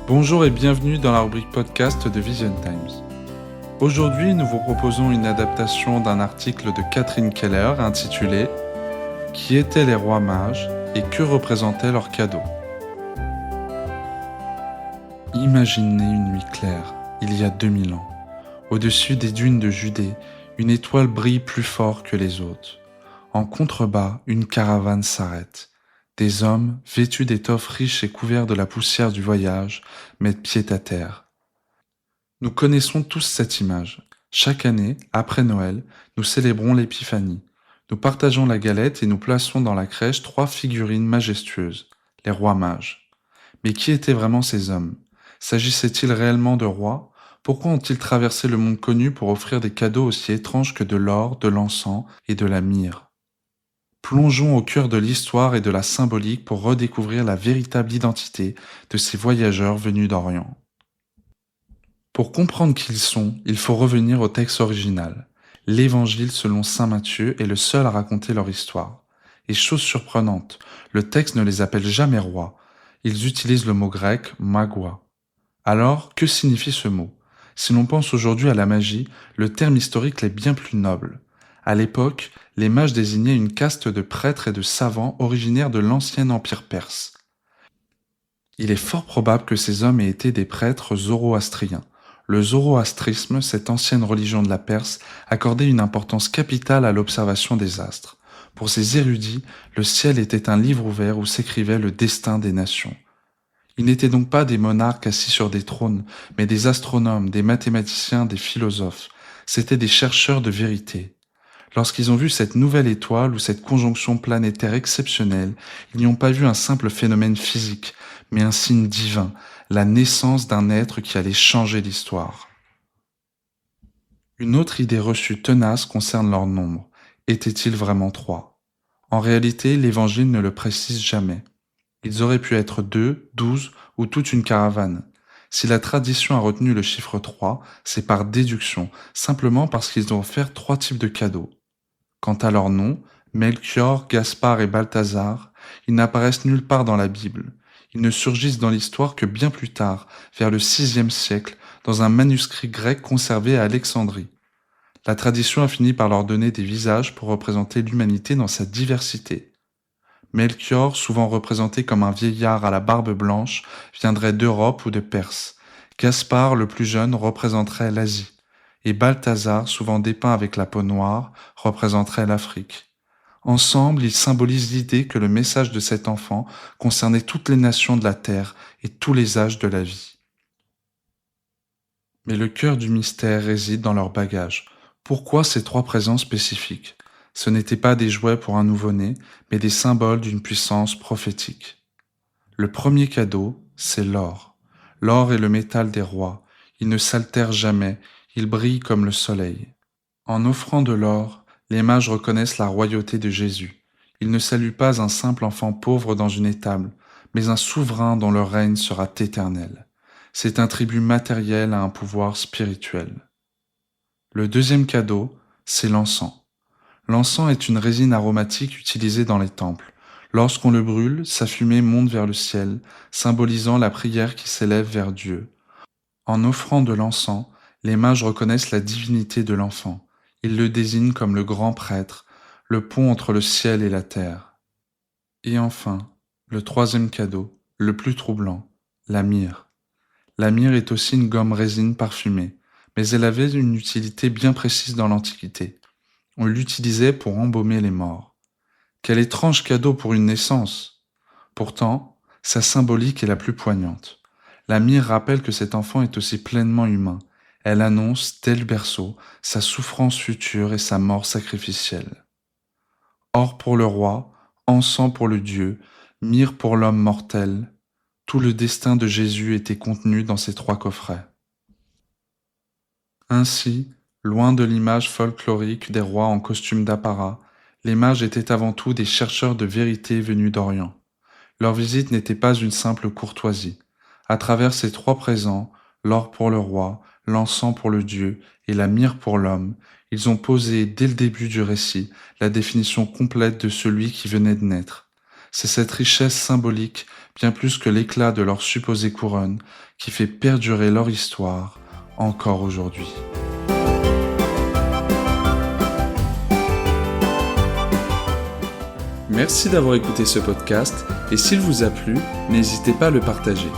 Bonjour et bienvenue dans la rubrique podcast de Vision Times. Aujourd'hui, nous vous proposons une adaptation d'un article de Catherine Keller intitulé « Qui étaient les rois mages et que représentaient leurs cadeaux ?» Imaginez une nuit claire, il y a 2000 ans. Au-dessus des dunes de Judée, une étoile brille plus fort que les autres. En contrebas, une caravane s'arrête. Des hommes, vêtus d'étoffes riches et couverts de la poussière du voyage, mettent pied à terre. Nous connaissons tous cette image. Chaque année, après Noël, nous célébrons l'Épiphanie. Nous partageons la galette et nous plaçons dans la crèche 3 figurines majestueuses, les rois mages. Mais qui étaient vraiment ces hommes? S'agissait-il réellement de rois? Pourquoi ont-ils traversé le monde connu pour offrir des cadeaux aussi étranges que de l'or, de l'encens et de la myrrhe? Plongeons au cœur de l'histoire et de la symbolique pour redécouvrir la véritable identité de ces voyageurs venus d'Orient. Pour comprendre qui ils sont, il faut revenir au texte original. L'Évangile selon saint Matthieu est le seul à raconter leur histoire. Et chose surprenante, le texte ne les appelle jamais rois. Ils utilisent le mot grec magoi. Alors, que signifie ce mot? Si l'on pense aujourd'hui à la magie, le terme historique l'est bien plus noble. À l'époque, les mages désignaient une caste de prêtres et de savants originaires de l'ancien empire perse. Il est fort probable que ces hommes aient été des prêtres zoroastriens. Le zoroastrisme, cette ancienne religion de la Perse, accordait une importance capitale à l'observation des astres. Pour ces érudits, le ciel était un livre ouvert où s'écrivait le destin des nations. Ils n'étaient donc pas des monarques assis sur des trônes, mais des astronomes, des mathématiciens, des philosophes. C'étaient des chercheurs de vérité. Lorsqu'ils ont vu cette nouvelle étoile ou cette conjonction planétaire exceptionnelle, ils n'y ont pas vu un simple phénomène physique, mais un signe divin, la naissance d'un être qui allait changer l'histoire. Une autre idée reçue tenace concerne leur nombre. Étaient-ils vraiment 3? En réalité, l'Évangile ne le précise jamais. Ils auraient pu être 2, 12 ou toute une caravane. Si la tradition a retenu le chiffre 3, c'est par déduction, simplement parce qu'ils ont offert 3 types de cadeaux. Quant à leurs noms, Melchior, Gaspard et Balthazar, ils n'apparaissent nulle part dans la Bible. Ils ne surgissent dans l'histoire que bien plus tard, vers le VIe siècle, dans un manuscrit grec conservé à Alexandrie. La tradition a fini par leur donner des visages pour représenter l'humanité dans sa diversité. Melchior, souvent représenté comme un vieillard à la barbe blanche, viendrait d'Europe ou de Perse. Gaspard, le plus jeune, représenterait l'Asie. Et Balthazar, souvent dépeint avec la peau noire, représenterait l'Afrique. Ensemble, ils symbolisent l'idée que le message de cet enfant concernait toutes les nations de la terre et tous les âges de la vie. Mais le cœur du mystère réside dans leur bagage. Pourquoi ces 3 présents spécifiques? Ce n'étaient pas des jouets pour un nouveau-né, mais des symboles d'une puissance prophétique. Le premier cadeau, c'est l'or. L'or est le métal des rois. Il ne s'altère jamais, il brille comme le soleil. En offrant de l'or, les mages reconnaissent la royauté de Jésus. Ils ne saluent pas un simple enfant pauvre dans une étable, mais un souverain dont le règne sera éternel. C'est un tribut matériel à un pouvoir spirituel. Le deuxième cadeau, c'est l'encens. L'encens est une résine aromatique utilisée dans les temples. Lorsqu'on le brûle, sa fumée monte vers le ciel, symbolisant la prière qui s'élève vers Dieu. En offrant de l'encens, les mages reconnaissent la divinité de l'enfant. Ils le désignent comme le grand prêtre, le pont entre le ciel et la terre. Et enfin, le troisième cadeau, le plus troublant, la myrrhe. La myrrhe est aussi une gomme résine parfumée, mais elle avait une utilité bien précise dans l'Antiquité. On l'utilisait pour embaumer les morts. Quel étrange cadeau pour une naissance! Pourtant, sa symbolique est la plus poignante. La myrrhe rappelle que cet enfant est aussi pleinement humain. Elle annonce, dès le berceau, sa souffrance future et sa mort sacrificielle. Or pour le roi, encens pour le Dieu, myrrhe pour l'homme mortel, tout le destin de Jésus était contenu dans ces 3 coffrets. Ainsi, loin de l'image folklorique des rois en costume d'apparat, les mages étaient avant tout des chercheurs de vérité venus d'Orient. Leur visite n'était pas une simple courtoisie. À travers ces 3 présents, l'or pour le roi, l'encens pour le Dieu et la myrrhe pour l'homme, ils ont posé, dès le début du récit, la définition complète de celui qui venait de naître. C'est cette richesse symbolique, bien plus que l'éclat de leur supposée couronne, qui fait perdurer leur histoire encore aujourd'hui. Merci d'avoir écouté ce podcast et s'il vous a plu, n'hésitez pas à le partager.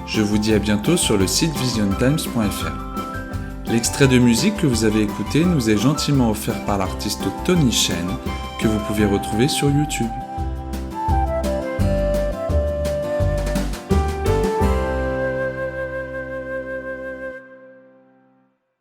Je vous dis à bientôt sur le site visiontimes.fr. L'extrait de musique que vous avez écouté nous est gentiment offert par l'artiste Tony Chen, que vous pouvez retrouver sur YouTube.